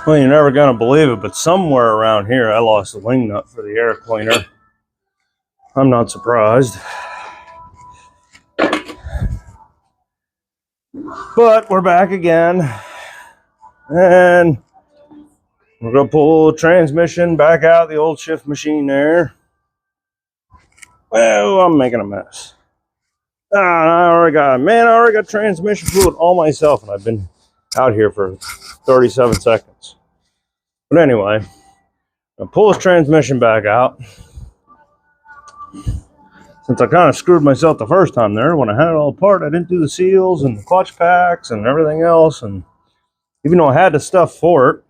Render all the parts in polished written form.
Well, you're never gonna believe it, but somewhere around here I lost a wing nut for the air cleaner. I'm not surprised. But we're back again. And we're gonna pull the transmission back out the old shift machine there. Well, I'm making a mess. I already got transmission fluid all myself, and I've been out here for 37 seconds. But anyway, I'll pull this transmission back out. Since I kind of screwed myself the first time there, when I had it all apart, I didn't do the seals and the clutch packs and everything else. And even though I had the stuff for it,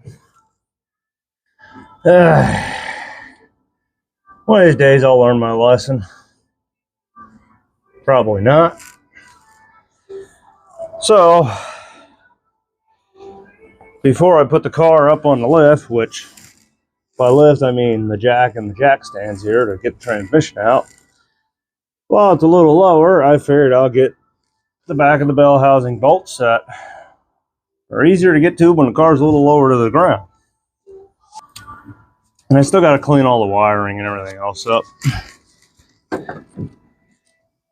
one of these days I'll learn my lesson. Probably not. So, before I put the car up on the lift, which by lift I mean the jack and the jack stands here to get the transmission out, while it's a little lower, I figured I'll get the back of the bell housing bolt set. They're easier to get to when the car's a little lower to the ground. And I still got to clean all the wiring and everything else up.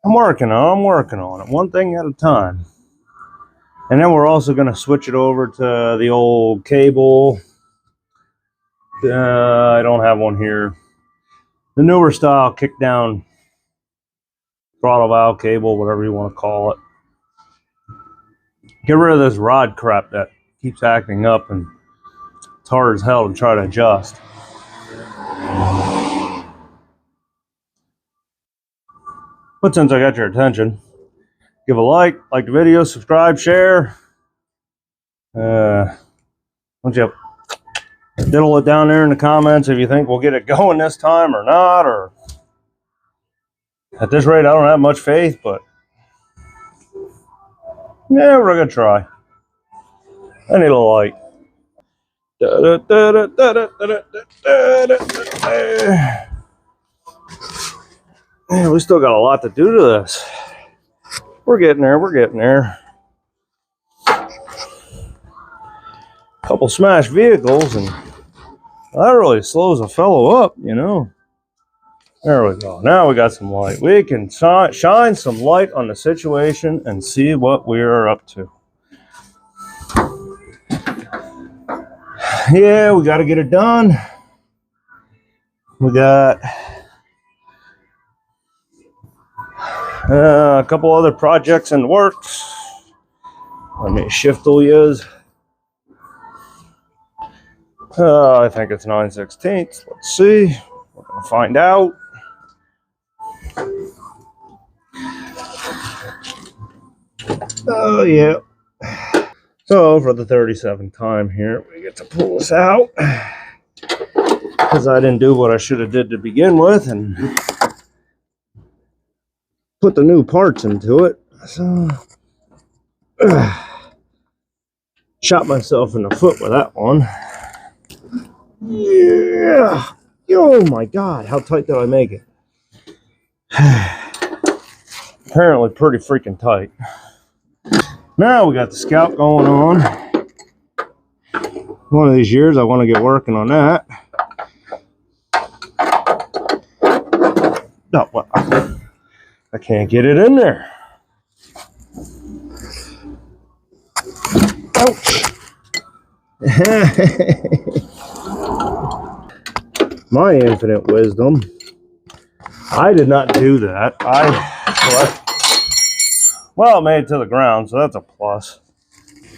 I'm working on it, one thing at a time. And then we're also going to switch it over to the old cable. I don't have one here. The newer style kick down throttle valve cable, whatever you want to call it. Get rid of this rod crap that keeps acting up and it's hard as hell to try to adjust. But since I got your attention, give a like the video, subscribe, share. Don't you diddle it down there in the comments if you think we'll get it going this time or not, or at this rate I don't have much faith, but yeah, we're gonna try. I need a light. Yeah, we still got a lot to do to this. We're getting there. Couple smashed vehicles, and that really slows a fellow up, you know. There we go. Now we got some light. We can shine some light on the situation and see what we are up to. Yeah, we got to get it done. We got a couple other projects in the works. Let me shift all yous. I think it's 9/16. Let's see. We're going to find out. Oh, yeah. So, for the 37th time here, we get to pull this out. Because I didn't do what I should have did to begin with and put the new parts into it. So, shot myself in the foot with that one. Yeah. Oh my God, how tight did I make it? Apparently pretty freaking tight. Now we got the Scout going on. One of these years I want to get working on that. No, well, I can't get it in there. Ouch. My infinite wisdom. I did not do that. Well, it made it to the ground, so that's a plus.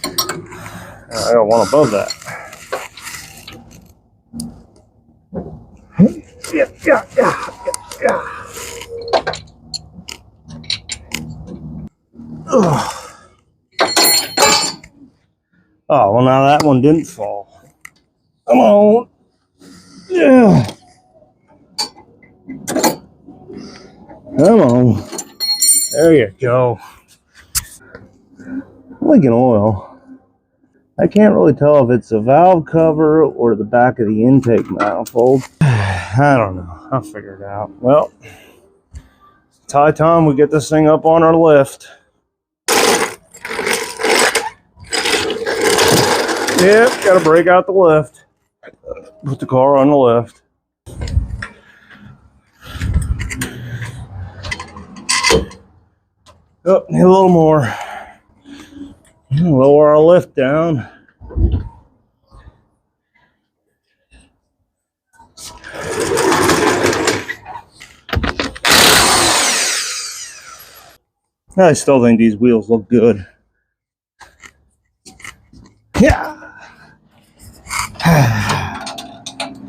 I got one above that. Yeah. Ugh. Oh, well, now that one didn't fall. Come on. Yeah. Come on. There you go. Leaking oil. I can't really tell if it's the valve cover or the back of the intake manifold. I don't know. I'll figure it out. Well, it's high time we get this thing up on our lift. Yep, gotta break out the left. Put the car on the left. Oh, need a little more. Lower our lift down. I still think these wheels look good. Yeah.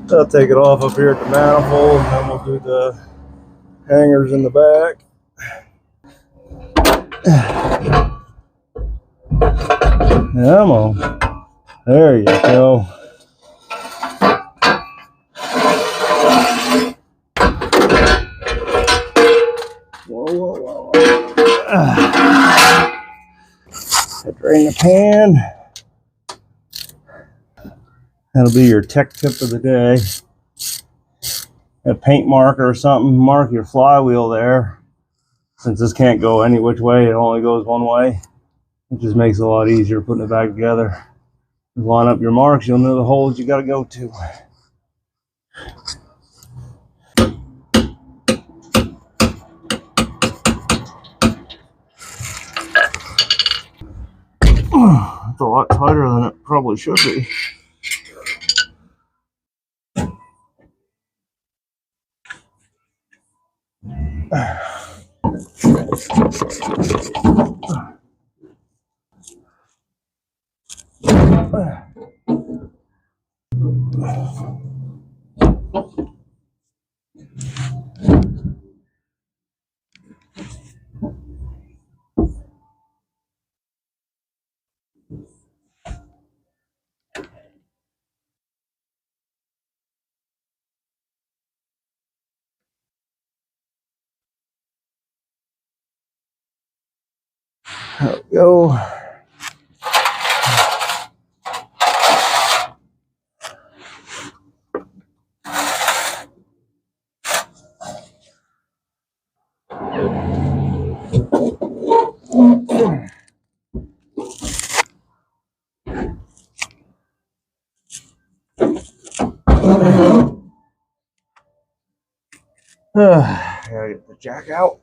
I'll take it off up here at the manifold, and then we'll do the hangers in the back. Come on. There you go. Whoa. Drain the pan. That'll be your tech tip of the day. A paint marker or something, mark your flywheel there. Since this can't go any which way, it only goes one way. It just makes it a lot easier putting it back together. Line up your marks, you'll know the holes you got to go to. It's a lot tighter than it probably should be. There we go. Gotta get the jack out.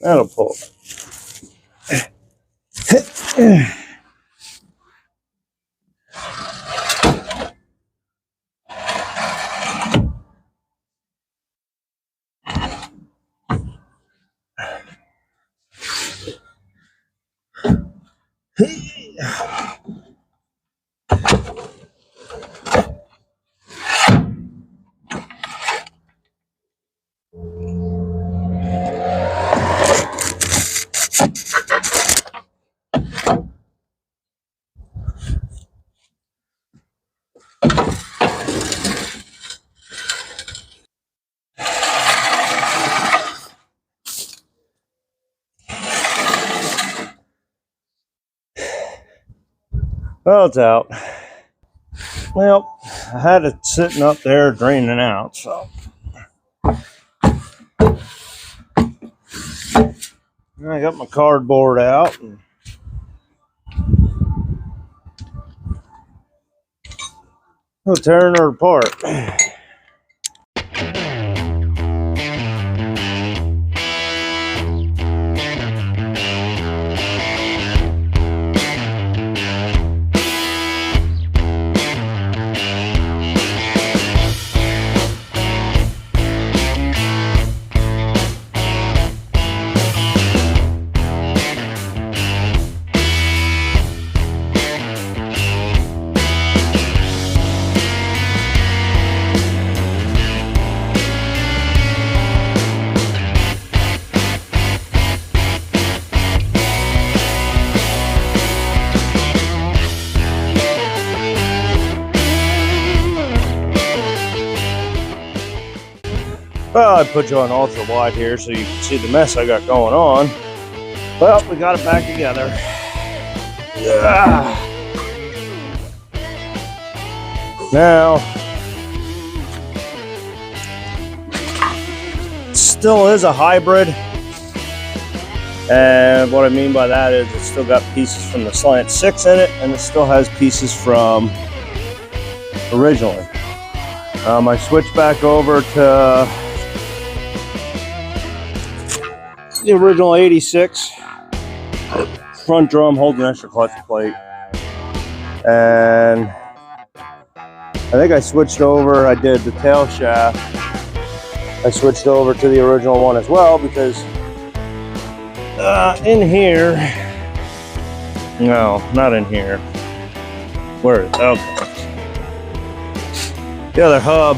That'll pull. Well, it's out. Well, I had it sitting up there draining out, so. I got my cardboard out. And I'm tearing her apart. Well, I put you on ultra wide here so you can see the mess I got going on. Well, we got it back together. Now, it still is a hybrid, and what I mean by that is it's still got pieces from the Slant 6 in it, and it still has pieces from originally. I switched back over to the original 86 front drum, holding extra clutch plate, and I think I switched over. I did the tail shaft. I switched over to the original one as well because in here, no, not in here. Where is it? Okay. The other hub,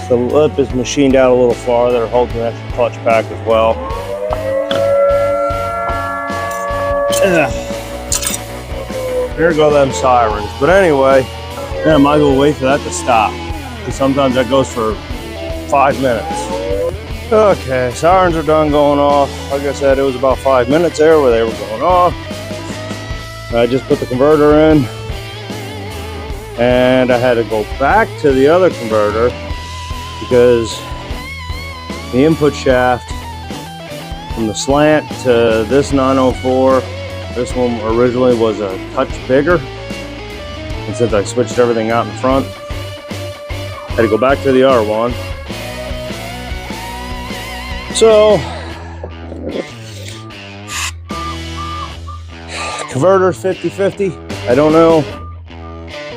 the lip is machined out a little farther, holding an extra clutch pack as well. There go them sirens. But anyway, I might as well wait for that to stop, because sometimes that goes for 5 minutes. Okay, sirens are done going off. Like I said, it was about 5 minutes there where they were going off. I just put the converter in, and I had to go back to the other converter because the input shaft from the Slant to this 904, this one originally was a touch bigger. And since I switched everything out in front, I had to go back to the other one. So, converter's 50-50. I don't know,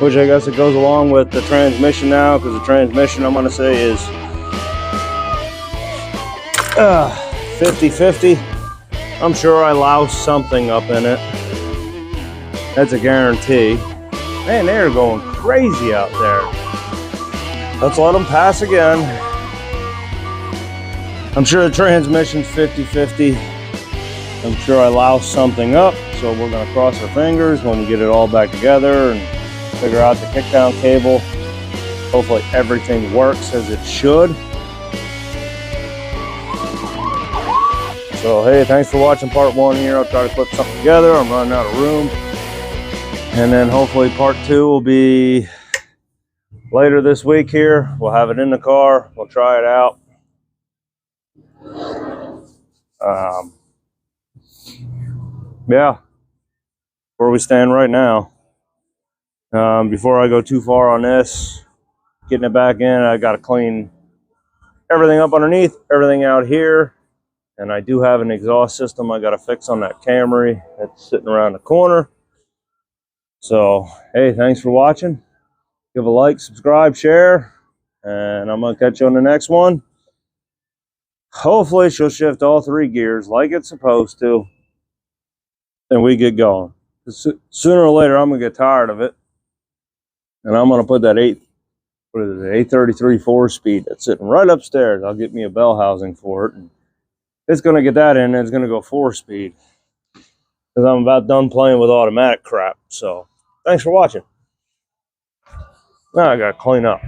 which I guess it goes along with the transmission now, because the transmission, I'm going to say, is 50-50. I'm sure I loused something up in it. That's a guarantee. Man, they're going crazy out there. Let's let them pass again. I'm sure the transmission's 50-50. I'm sure I loused something up, so we're going to cross our fingers when we get it all back together and figure out the kickdown cable. Hopefully everything works as it should. So hey, thanks for watching part 1 here. I'll try to put something together. I'm running out of room. And then hopefully part 2 will be later this week here. We'll have it in the car. We'll try it out. Yeah, where we stand right now. Before I go too far on this, getting it back in, I got to clean everything up underneath, everything out here. And I do have an exhaust system I got to fix on that Camry that's sitting around the corner. So, hey, thanks for watching. Give a like, subscribe, share, and I'm going to catch you on the next one. Hopefully she'll shift all 3 gears like it's supposed to, and we get going. Sooner or later, I'm going to get tired of it, and I'm going to put that 833 4-speed that's sitting right upstairs. I'll get me a bell housing for it, and it's going to get that in, and it's going to go 4-speed. Because I'm about done playing with automatic crap. So, thanks for watching. Now I got to clean up.